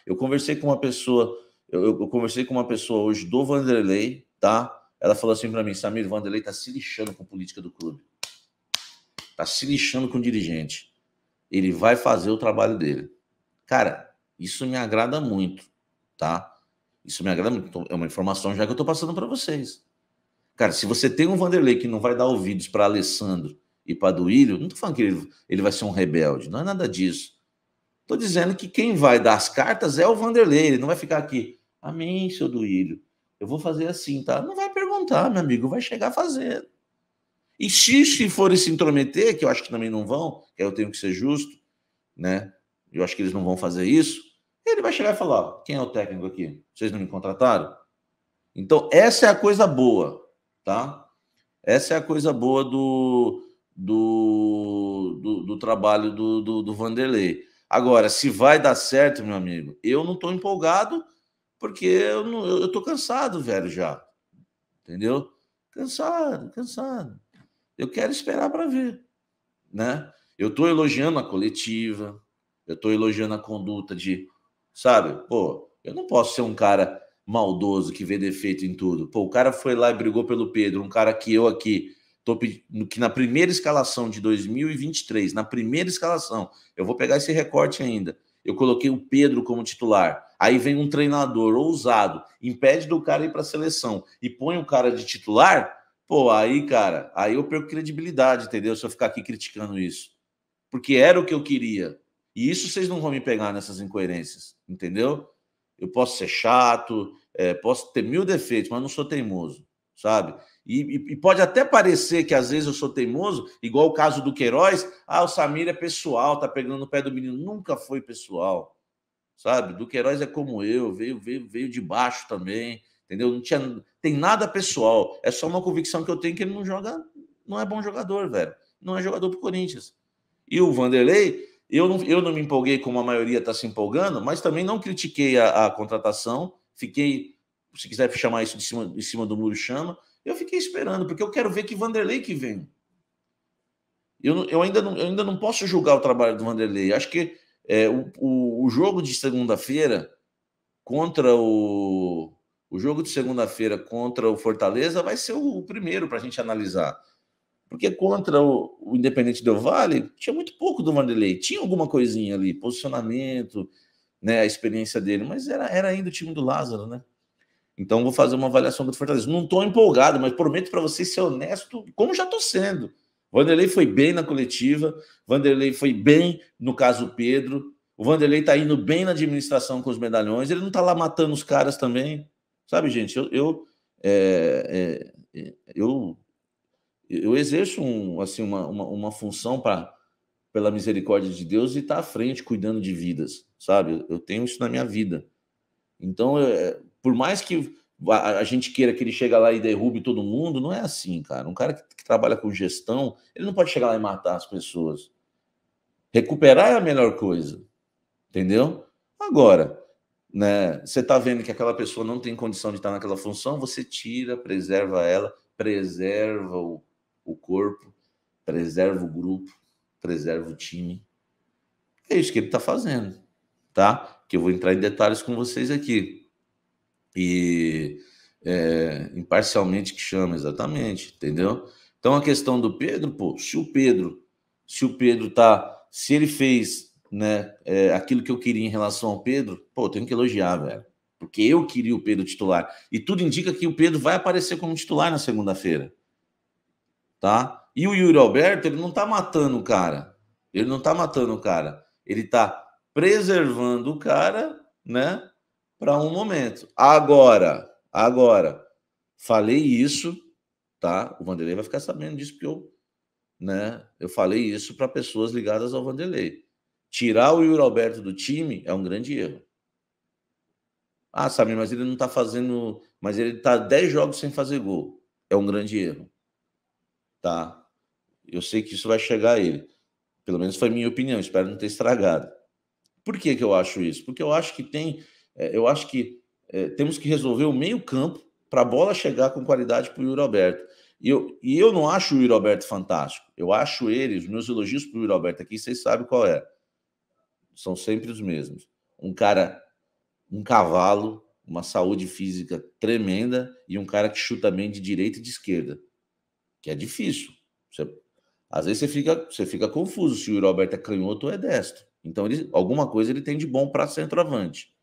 Eu conversei com uma pessoa, eu conversei com uma pessoa hoje do Vanderlei, tá? Ela falou assim para mim, Samir, o Vanderlei tá se lixando com a política do clube. Tá se lixando com o dirigente. Ele vai fazer o trabalho dele. Cara, isso me agrada muito, tá? Isso me agrada muito. É uma informação já que eu tô passando para vocês. Cara, se você tem um Vanderlei que não vai dar ouvidos para Alessandro e para Duílio, não tô falando que ele vai ser um rebelde, não é nada disso. Tô dizendo que quem vai dar as cartas é o Vanderlei, ele não vai ficar aqui, amém, seu Duílio, eu vou fazer assim, tá? Não vai perguntar, meu amigo, vai chegar fazendo. E se forem se intrometer, que eu acho que também não vão, que eu tenho que ser justo, né? Eu acho que eles não vão fazer isso, ele vai chegar e falar, ó, quem é o técnico aqui? Vocês não me contrataram? Então, essa é a coisa boa, tá? Essa é a coisa boa do trabalho do Vanderlei. Agora, se vai dar certo, meu amigo, eu não estou empolgado porque eu estou cansado, velho, já. Entendeu? Cansado, cansado. Eu quero esperar para ver, né? Eu estou elogiando a coletiva, eu estou elogiando a conduta de, sabe? Pô, eu não posso ser um cara maldoso que vê defeito em tudo. Pô, o cara foi lá e brigou pelo Pedro, um cara que eu aqui que na primeira escalação de 2023, na primeira escalação, eu vou pegar esse recorte ainda. Eu coloquei o Pedro como titular. Aí vem um treinador ousado, impede do cara ir para a seleção e põe o cara de titular. Pô, aí, cara, aí eu perco credibilidade, entendeu? Se eu ficar aqui criticando isso. Porque era o que eu queria. E isso vocês não vão me pegar nessas incoerências, entendeu? Eu posso ser chato, posso ter mil defeitos, mas não sou teimoso, sabe? E pode até parecer que às vezes eu sou teimoso, igual o caso do Queiroz. Ah, o Samir é pessoal, tá pegando no pé do menino. Nunca foi pessoal, sabe? Do Queiroz é como eu, veio de baixo também, entendeu? Tem nada pessoal. É só uma convicção que eu tenho que ele não joga, não é bom jogador, velho. Não é jogador pro Corinthians. E o Vanderlei, eu não me empolguei como a maioria está se empolgando, mas também não critiquei a contratação. Fiquei, se quiser chamar isso de cima do muro, chama. Eu fiquei esperando, porque eu quero ver que Vanderlei que vem. Eu ainda não posso julgar o trabalho do Vanderlei. Acho que o jogo de segunda-feira contra o jogo de segunda-feira contra o Fortaleza vai ser o primeiro para a gente analisar. Porque contra o Independente Del Valle, tinha muito pouco do Vanderlei. Tinha alguma coisinha ali, posicionamento, né, a experiência dele, mas era ainda o time do Lázaro, né? Então vou fazer uma avaliação do Fortaleza. Não estou empolgado, mas prometo para vocês ser honesto, como já estou sendo. Vanderlei foi bem na coletiva, Vanderlei foi bem no caso Pedro, o Vanderlei está indo bem na administração com os medalhões, ele não está lá matando os caras também. Sabe, gente, eu exerço assim, uma função pela misericórdia de Deus e estar à frente, cuidando de vidas, sabe? Eu tenho isso na minha vida. Então, por mais que a gente queira que ele chegue lá e derrube todo mundo, não é assim, cara. Um cara que trabalha com gestão, ele não pode chegar lá e matar as pessoas. Recuperar é a melhor coisa, entendeu? Agora, né, você está vendo que aquela pessoa não tem condição de estar naquela função, você tira, preserva ela, preserva o corpo, preserva o grupo, preserva o time. É isso que ele está fazendo, tá? Que eu vou entrar em detalhes com vocês aqui. E imparcialmente que chama, exatamente, entendeu? Então a questão do Pedro, pô, se o Pedro tá, se ele fez, né, aquilo que eu queria em relação ao Pedro, pô, eu tenho que elogiar, velho. Porque eu queria o Pedro titular. E tudo indica que o Pedro vai aparecer como titular na segunda-feira. Tá? E o Yuri Alberto, ele não tá matando o cara. Ele não tá matando o cara. Ele tá preservando o cara, né, para um momento. Agora, falei isso, tá? O Vanderlei vai ficar sabendo disso porque eu falei isso para pessoas ligadas ao Vanderlei. Tirar o Yuri Alberto do time é um grande erro. Ah, Samir, mas ele não tá fazendo, mas ele tá 10 jogos sem fazer gol. É um grande erro, tá? Eu sei que isso vai chegar a ele. Pelo menos foi minha opinião, espero não ter estragado. Por que eu acho isso? Porque eu acho que temos que resolver o meio-campo para a bola chegar com qualidade para o Yuri Alberto. E eu não acho o Yuri Alberto fantástico. Eu acho ele, os meus elogios para o Yuri Alberto aqui, vocês sabem qual é. São sempre os mesmos. Um cara um cavalo, uma saúde física tremenda e um cara que chuta bem de direita e de esquerda, que é difícil. Às vezes você fica confuso se o Yuri Alberto é canhoto ou é destro. Então, alguma coisa ele tem de bom para centroavante.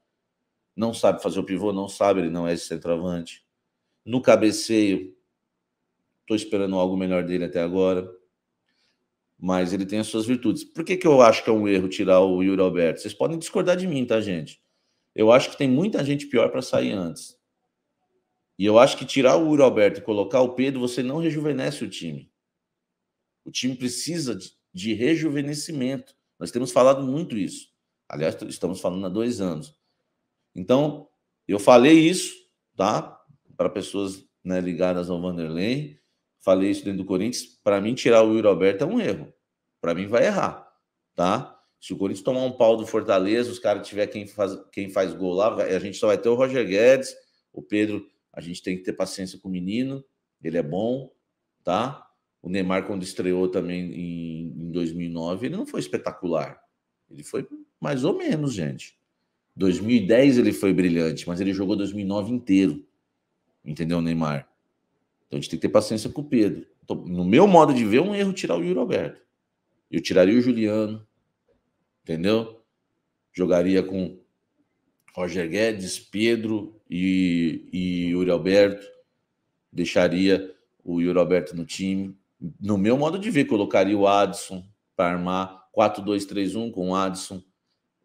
Não sabe fazer o pivô, não sabe, ele não é esse centroavante. No cabeceio, estou esperando algo melhor dele até agora, mas ele tem as suas virtudes. Por que eu acho que é um erro tirar o Yuri Alberto? Vocês podem discordar de mim, tá, gente? Eu acho que tem muita gente pior para sair antes. E eu acho que tirar o Yuri Alberto e colocar o Pedro, você não rejuvenesce o time. O time precisa de rejuvenescimento. Nós temos falado muito isso. Aliás, estamos falando há 2 anos. Então, eu falei isso, tá? Para pessoas, né, ligadas ao Vanderlei. Falei isso dentro do Corinthians. Para mim, tirar o Yuri Alberto é um erro. Para mim, vai errar, tá? Se o Corinthians tomar um pau do Fortaleza, os caras tiver quem faz gol lá, a gente só vai ter o Roger Guedes, o Pedro. A gente tem que ter paciência com o menino. Ele é bom, tá? O Neymar, quando estreou também em 2009, ele não foi espetacular. Ele foi mais ou menos, gente. 2010 ele foi brilhante, mas ele jogou 2009 inteiro. Entendeu, Neymar? Então a gente tem que ter paciência com o Pedro. Então, no meu modo de ver, é um erro tirar o Yuri Alberto. Eu tiraria o Juliano, entendeu? Jogaria com Roger Guedes, Pedro e Yuri Alberto. Deixaria o Yuri Alberto no time. No meu modo de ver, colocaria o Adson para armar 4-2-3-1 com o Adson,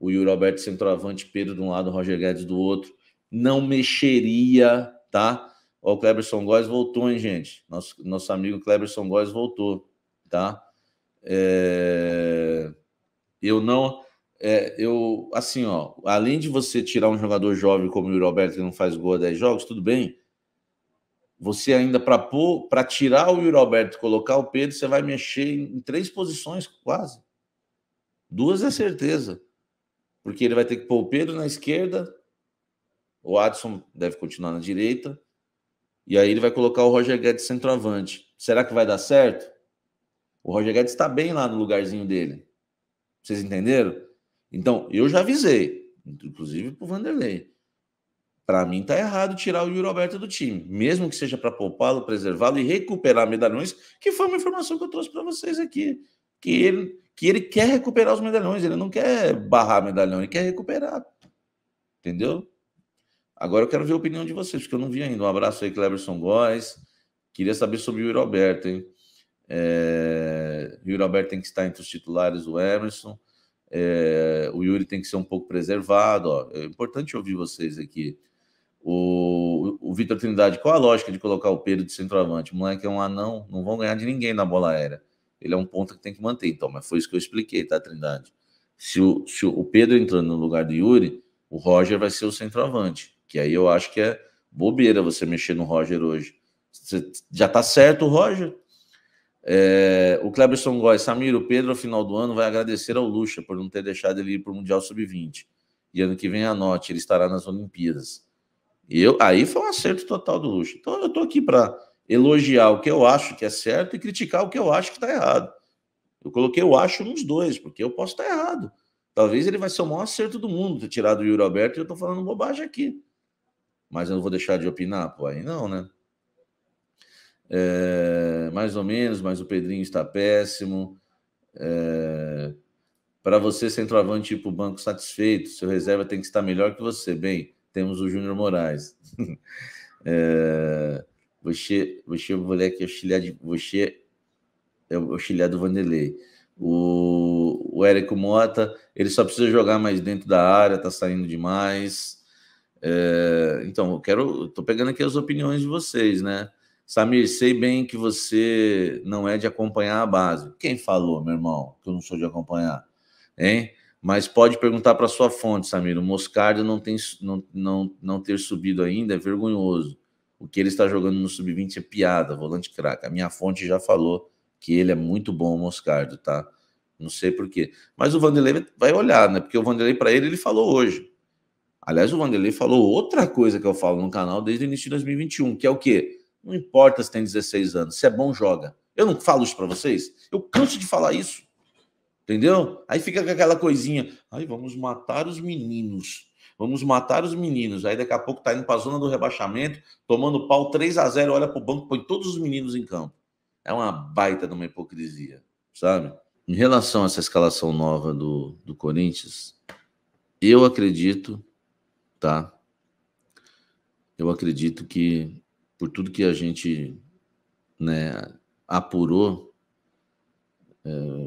o Yuri Alberto centroavante, Pedro de um lado, Roger Guedes do outro. Não mexeria, tá? Ó, o Cleberson Góes voltou, hein, gente? Nosso amigo Cleberson Góes voltou, tá? Assim, ó, além de você tirar um jogador jovem como o Yuri Alberto, que não faz gol há 10 jogos, tudo bem. Você ainda, para tirar o Yuri Alberto e colocar o Pedro, você vai mexer em 3 posições quase. 2 é certeza. Porque ele vai ter que pôr o Pedro na esquerda, o Adson deve continuar na direita, e aí ele vai colocar o Roger Guedes centroavante. Será que vai dar certo? O Roger Guedes está bem lá no lugarzinho dele. Vocês entenderam? Então, eu já avisei, inclusive para o Vanderlei. Para mim, tá errado tirar o Yuri Alberto do time, mesmo que seja para poupá-lo, preservá-lo e recuperar medalhões, que foi uma informação que eu trouxe para vocês aqui. Que ele quer recuperar os medalhões, ele não quer barrar medalhão, ele quer recuperar. Entendeu? Agora eu quero ver a opinião de vocês, porque eu não vi ainda. Um abraço aí, Cleberson Góes. Queria saber sobre o Yuri Alberto, hein? O Yuri Alberto tem que estar entre os titulares do Emerson. O Yuri tem que ser um pouco preservado. Ó. É importante ouvir vocês aqui. O Vitor Trindade, qual a lógica de colocar o Pedro de centroavante? O moleque é um anão, não vão ganhar de ninguém na bola aérea. Ele é um ponto que tem que manter, então, mas foi isso que eu expliquei, tá, Trindade? Se o Pedro entrando no lugar do Yuri, o Roger vai ser o centroavante, que aí eu acho que é bobeira você mexer no Roger hoje. Já tá certo o Roger? O Cleberson Góes, Samir, o Pedro, ao final do ano, vai agradecer ao Lucha por não ter deixado ele ir para o Mundial Sub-20. E ano que vem, anote, ele estará nas Olimpíadas. Aí foi um acerto total do Lucha. Então eu estou aqui para elogiar o que eu acho que é certo e criticar o que eu acho que está errado. Eu coloquei o acho nos dois, porque eu posso estar errado. Talvez ele vai ser o maior acerto do mundo ter tirado o Yuri Alberto e eu estou falando bobagem aqui. Mas eu não vou deixar de opinar? Pô, aí não, né? Mais ou menos, mas o Pedrinho está péssimo. Para você, centroavante, ir para o banco satisfeito, seu reserva tem que estar melhor que você. Bem, temos o Júnior Moraes. Você, moleque, você é o auxiliar do Vanderlei. O Érico Mota, ele só precisa jogar mais dentro da área, tá saindo demais. Então, tô pegando aqui as opiniões de vocês, né? Samir, sei bem que você não é de acompanhar a base. Quem falou, meu irmão, que eu não sou de acompanhar? Hein? Mas pode perguntar para sua fonte, Samir. O Moscardo não ter subido ainda é vergonhoso. O que ele está jogando no Sub-20 é piada, volante craque. A minha fonte já falou que ele é muito bom, o Moscardo, tá? Não sei por quê. Mas o Vanderlei vai olhar, né? Porque o Vanderlei, para ele falou hoje. Aliás, o Vanderlei falou outra coisa que eu falo no canal desde o início de 2021, que é o quê? Não importa se tem 16 anos, se é bom, joga. Eu não falo isso para vocês? Eu canso de falar isso. Entendeu? Aí fica com aquela coisinha. Ai, vamos matar os meninos. Vamos matar os meninos. Aí daqui a pouco tá indo para a zona do rebaixamento, tomando pau 3-0, olha para o banco, põe todos os meninos em campo. É uma baita de uma hipocrisia, sabe? Em relação a essa escalação nova do Corinthians, eu acredito, tá? Eu acredito que, por tudo que a gente, né, apurou,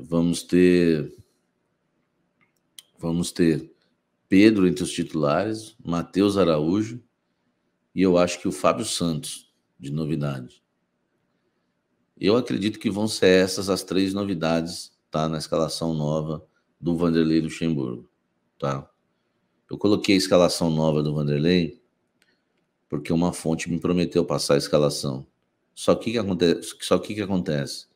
vamos ter Pedro entre os titulares, Matheus Araújo e eu acho que o Fábio Santos, de novidade. Eu acredito que vão ser essas as 3 novidades, tá, na escalação nova do Vanderlei Luxemburgo, tá? Eu coloquei a escalação nova do Vanderlei porque uma fonte me prometeu passar a escalação. Só que o que acontece?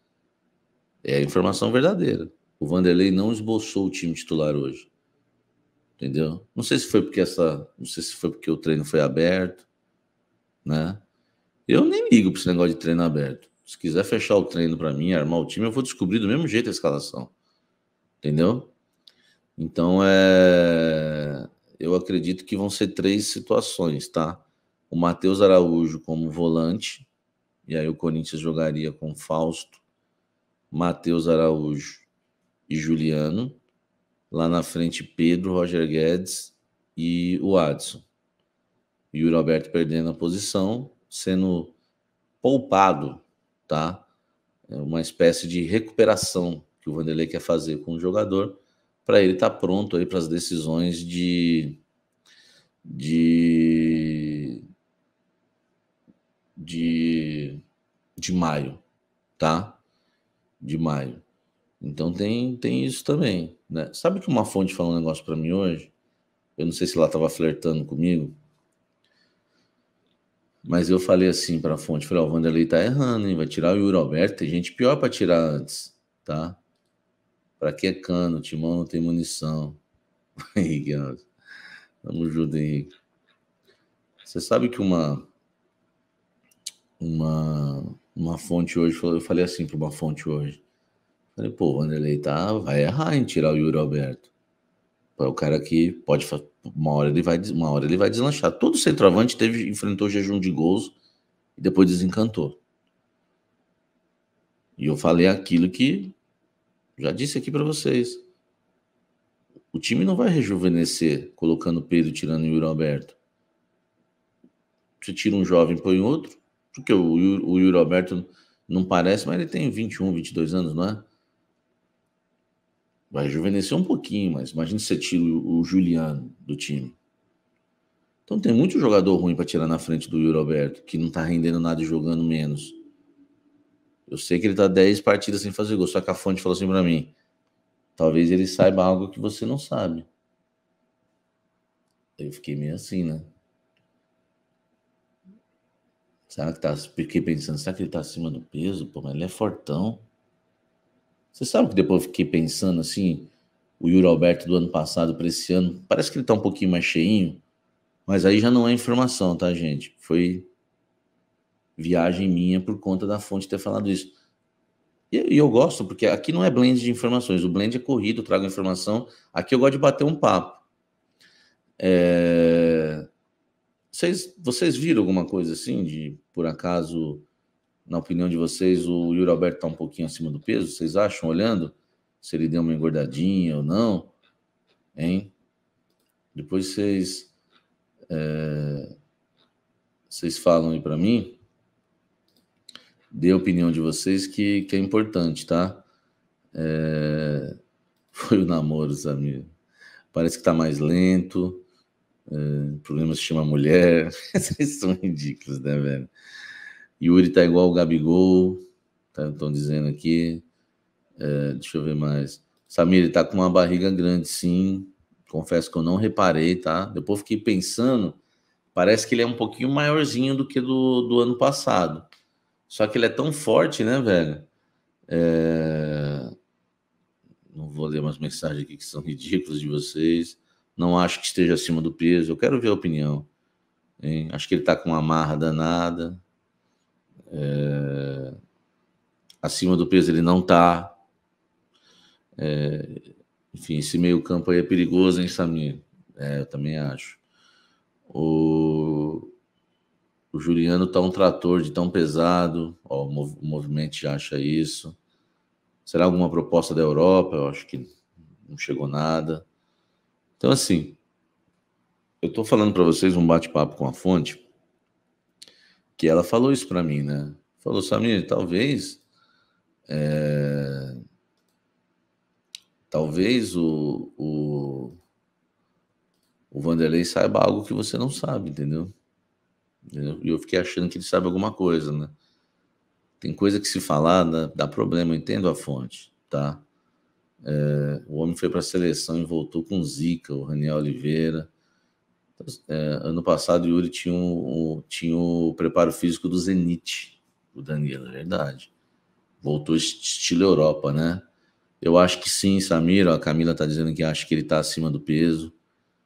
É a informação verdadeira. O Vanderlei não esboçou o time titular hoje. Entendeu? Não sei se foi porque o treino foi aberto, né? Eu nem ligo para esse negócio de treino aberto. Se quiser fechar o treino para mim, armar o time, eu vou descobrir do mesmo jeito a escalação. Entendeu? Então, eu acredito que vão ser 3 situações, tá? O Matheus Araújo como volante, e aí o Corinthians jogaria com Fausto, Matheus Araújo e Juliano. Lá na frente, Pedro, Roger Guedes e o Adson. E o Roberto perdendo a posição, sendo poupado, tá? É uma espécie de recuperação que o Vanderlei quer fazer com o jogador, para ele estar pronto aí para as decisões de maio, tá? De maio. Então tem isso também, né? Sabe que uma fonte falou um negócio para mim hoje? Eu não sei se ela estava flertando comigo, mas eu falei assim para a fonte, falei, o Vanderlei tá errando, hein? Vai tirar o Yuri Alberto, tem gente pior para tirar antes, tá? Para que é cano, o Timão não tem munição. Henrique, tamo junto, Henrique. Você sabe que uma fonte hoje, eu falei assim para uma fonte hoje, falei, pô, o Vanderlei vai errar em tirar o Yuri Alberto. É o cara que pode, uma hora ele vai deslanchar. Todo centroavante enfrentou jejum de gols e depois desencantou. E eu falei aquilo que já disse aqui para vocês. O time não vai rejuvenescer colocando Pedro, tirando o Yuri Alberto. Você tira um jovem e põe outro, porque o Yuri Alberto não parece, mas ele tem 21, 22 anos, não é? Vai rejuvenescer um pouquinho, mas imagina se você tira o Juliano do time. Então tem muito jogador ruim para tirar na frente do Yuri Alberto, que não tá rendendo nada e jogando menos. Eu sei que ele tá 10 partidas sem fazer gol, só que a fonte falou assim para mim, talvez ele saiba algo que você não sabe. Eu fiquei meio assim, né? Fiquei pensando, será que ele tá acima do peso? Pô, mas ele é fortão. Você sabe que depois eu fiquei pensando assim, o Yuri Alberto do ano passado para esse ano, parece que ele tá um pouquinho mais cheinho, mas aí já não é informação, tá, gente? Foi viagem minha por conta da fonte ter falado isso. E eu gosto, porque aqui não é blend de informações, o blend é corrido, trago informação. Aqui eu gosto de bater um papo. Vocês viram alguma coisa assim, de por acaso, na opinião de vocês, o Yuri Alberto está um pouquinho acima do peso? Vocês acham, olhando, se ele deu uma engordadinha ou não? Hein? Depois vocês falam aí para mim, dê a opinião de vocês que é importante, tá? Foi o namoro, Samir. Parece que tá mais lento. Problema se chama mulher. Vocês são ridículos, né, velho? Yuri tá igual o Gabigol. Estão dizendo aqui. Deixa eu ver mais. Samir, ele tá com uma barriga grande, sim. Confesso que eu não reparei, tá? Depois fiquei pensando. Parece que ele é um pouquinho maiorzinho do que do ano passado. Só que ele é tão forte, né, velho? Não vou ler umas mensagens aqui que são ridículas de vocês. Não acho que esteja acima do peso. Eu quero ver a opinião. Hein? Acho que ele tá com uma marra danada. Acima do peso ele não tá. Enfim, esse meio campo aí é perigoso, hein, Samir? Eu também acho. O Juliano tá um trator de tão pesado. Ó, o movimento já acha isso. Será alguma proposta da Europa? Eu acho que não chegou nada. Então, assim, eu tô falando para vocês um bate-papo com a fonte, que ela falou isso para mim, né? Falou, Samir, talvez o Vanderlei saiba algo que você não sabe, entendeu? E eu fiquei achando que ele sabe alguma coisa, né? Tem coisa que se falar dá problema, eu entendo a fonte, tá? O homem foi para a seleção e voltou com Zica, o Raniel Oliveira. Ano passado o Yuri tinha o preparo físico do Zenit, o Danilo, é verdade. Voltou estilo Europa, né? Eu acho que sim, Samir. A Camila tá dizendo que acha que ele tá acima do peso.